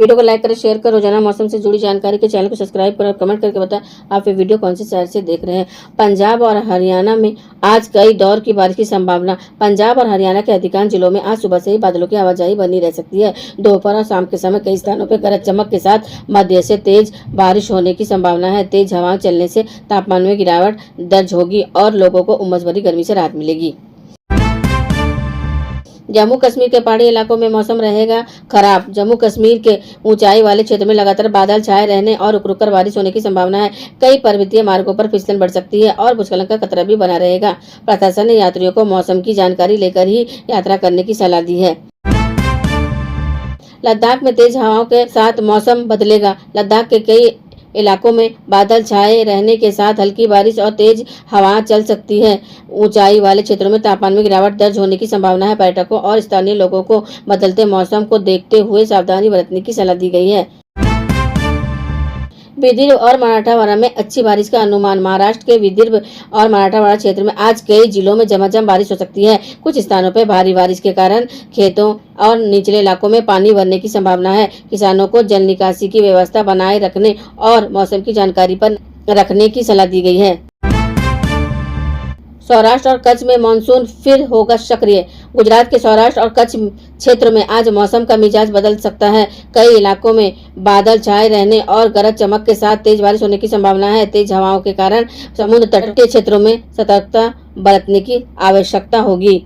Video को like करें, share करें। रोजाना मौसम से जुड़ी जानकारी के चैनल को सब्सक्राइब करें और कमेंट करके बताएं आप ये वीडियो कौन से शहर से देख रहे हैं। पंजाब और हरियाणा में आज कई दौर की बारिश की संभावना। पंजाब और हरियाणा के अधिकांश जिलों में आज सुबह से ही बादलों की आवाजाही बनी रह सकती है। दोपहर और शाम के समय कई स्थानों पर गरज चमक के साथ मध्य से तेज बारिश होने की संभावना है। तेज हवाएं चलने से तापमान में गिरावट दर्ज होगी और लोगों को उमस भरी गर्मी से राहत मिलेगी। जम्मू कश्मीर के पहाड़ी इलाकों में मौसम रहेगा खराब। जम्मू कश्मीर के ऊंचाई वाले क्षेत्र में लगातार बादल छाए रहने और रुक रुक कर बारिश होने की संभावना है। कई पर्वतीय मार्गों पर फिसलन बढ़ सकती है और भूस्खलन का खतरा भी बना रहेगा। प्रशासन ने यात्रियों को मौसम की जानकारी लेकर ही यात्रा करने की सलाह दी है। लद्दाख में तेज हवाओं के साथ मौसम बदलेगा। लद्दाख के कई इलाकों में बादल छाए रहने के साथ हल्की बारिश और तेज हवा चल सकती है। ऊंचाई वाले क्षेत्रों में तापमान में गिरावट दर्ज होने की संभावना है। पर्यटकों और स्थानीय लोगों को बदलते मौसम को देखते हुए सावधानी बरतने की सलाह दी गई है। विदर्भ और मराठवाड़ा में अच्छी बारिश का अनुमान। महाराष्ट्र के विदर्भ और मराठवाड़ा क्षेत्र में आज कई जिलों में झमाझम बारिश हो सकती है। कुछ स्थानों पर भारी बारिश के कारण खेतों और निचले इलाकों में पानी भरने की संभावना है। किसानों को जल निकासी की व्यवस्था बनाए रखने और मौसम की जानकारी पर रखने की सलाह दी गई है। सौराष्ट्र और कच्छ में मानसून फिर होगा सक्रिय। गुजरात के सौराष्ट्र और कच्छ क्षेत्र में आज मौसम का मिजाज बदल सकता है। कई इलाकों में बादल छाए रहने और गरज चमक के साथ तेज बारिश होने की संभावना है। तेज हवाओं के कारण समुद्र तट के क्षेत्रों में सतर्कता बरतने की आवश्यकता होगी।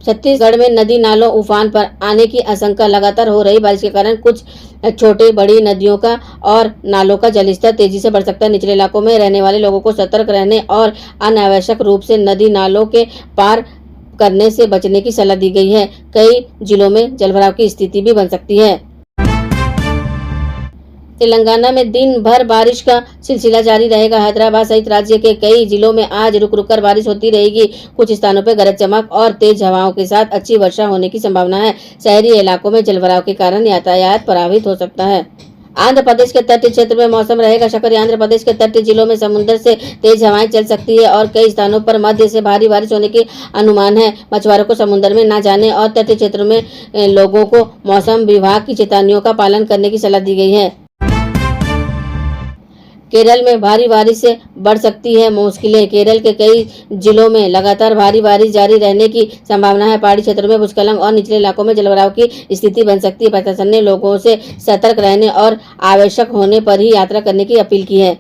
छत्तीसगढ़ में नदी नालों उफान पर आने की आशंका। लगातार हो रही बारिश के कारण कुछ छोटी बड़ी नदियों का और नालों का जलस्तर तेजी से बढ़ सकता है। निचले इलाकों में रहने वाले लोगों को सतर्क रहने और अनावश्यक रूप से नदी नालों के पार करने से बचने की सलाह दी गई है। कई जिलों में जलभराव की स्थिति भी बन सकती है। तेलंगाना में दिन भर बारिश का सिलसिला जारी रहेगा। हैदराबाद सहित राज्य के कई जिलों में आज रुक रुक कर बारिश होती रहेगी। कुछ स्थानों पर गरज चमक और तेज हवाओं के साथ अच्छी वर्षा होने की संभावना है। शहरी इलाकों में जलभराव के कारण यातायात प्रभावित हो सकता है। आंध्र प्रदेश के तटीय क्षेत्र में मौसम रहेगा सक्रिय। आंध्र प्रदेश के तटीय जिलों में समुद्र से तेज हवाएं चल सकती है और कई स्थानों पर मध्य से भारी बारिश होने की अनुमान है। मछुआरों को समुद्र में न जाने और तटीय क्षेत्रों में लोगों को मौसम विभाग की चेतावनियों का पालन करने की सलाह दी गई है। केरल में भारी बारिश से बढ़ सकती है मुश्किलें। केरल के कई जिलों में लगातार भारी बारिश जारी रहने की संभावना है। पहाड़ी क्षेत्रों में भूस्खलन और निचले इलाकों में जलभराव की स्थिति बन सकती है। प्रशासन ने लोगों से सतर्क रहने और आवश्यक होने पर ही यात्रा करने की अपील की है।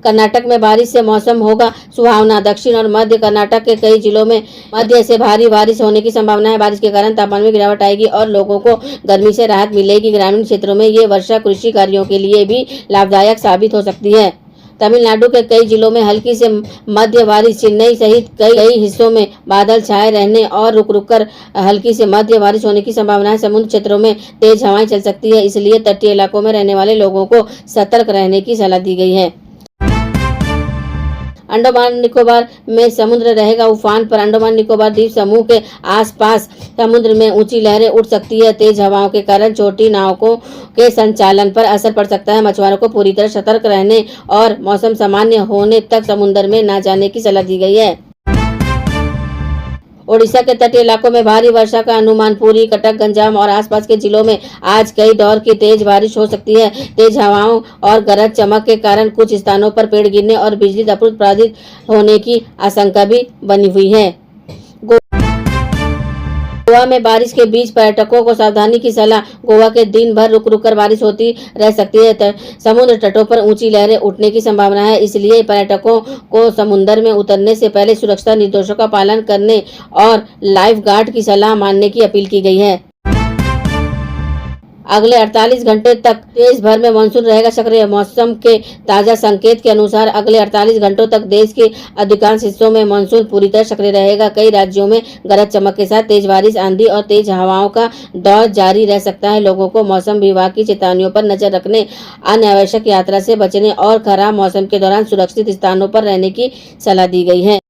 कर्नाटक में बारिश से मौसम होगा सुहावना। दक्षिण और मध्य कर्नाटक के कई जिलों में मध्य से भारी बारिश होने की संभावना है। बारिश के कारण तापमान में गिरावट आएगी और लोगों को गर्मी से राहत मिलेगी। ग्रामीण क्षेत्रों में ये वर्षा कृषि कार्यों के लिए भी लाभदायक साबित हो सकती है। तमिलनाडु के कई जिलों में हल्की से मध्य बारिश। चेन्नई सहित कई हिस्सों में बादल छाए रहने और रुक रुक कर हल्की से मध्य बारिश होने की संभावना है। समुद्र क्षेत्रों में तेज हवाएं चल सकती है, इसलिए तटीय इलाकों में रहने वाले लोगों को सतर्क रहने की सलाह दी गई है। अंडमान निकोबार में समुद्र रहेगा उफान पर। अंडमान निकोबार द्वीप समूह के आसपास समुद्र में ऊंची लहरें उठ सकती है। तेज हवाओं के कारण छोटी नावों के संचालन पर असर पड़ सकता है। मछुआरों को पूरी तरह सतर्क रहने और मौसम सामान्य होने तक समुद्र में न जाने की सलाह दी गई है। ओडिशा के तटीय इलाकों में भारी वर्षा का अनुमान। पुरी, कटक, गंजाम और आसपास के जिलों में आज कई दौर की तेज बारिश हो सकती है। तेज हवाओं और गरज चमक के कारण कुछ स्थानों पर पेड़ गिरने और बिजली आपूर्ति बाधित होने की आशंका भी बनी हुई है। गोवा में बारिश के बीच पर्यटकों को सावधानी की सलाह। गोवा के दिन भर रुक रुक कर बारिश होती रह सकती है। समुद्र तटों पर ऊंची लहरें उठने की संभावना है, इसलिए पर्यटकों को समुद्र में उतरने से पहले सुरक्षा निर्देशों का पालन करने और लाइफ गार्ड की सलाह मानने की अपील की गई है। अगले 48 घंटे तक देश भर में मानसून रहेगा सक्रिय। मौसम के ताजा संकेत के अनुसार अगले 48 घंटों तक देश के अधिकांश हिस्सों में मानसून पूरी तरह सक्रिय रहेगा। कई राज्यों में गरज चमक के साथ तेज बारिश, आंधी और तेज हवाओं का दौर जारी रह सकता है। लोगों को मौसम विभाग की चेतावनियों पर नजर रखने, अनावश्यक यात्रा से बचने और खराब मौसम के दौरान सुरक्षित स्थानों पर रहने की सलाह दी गई है।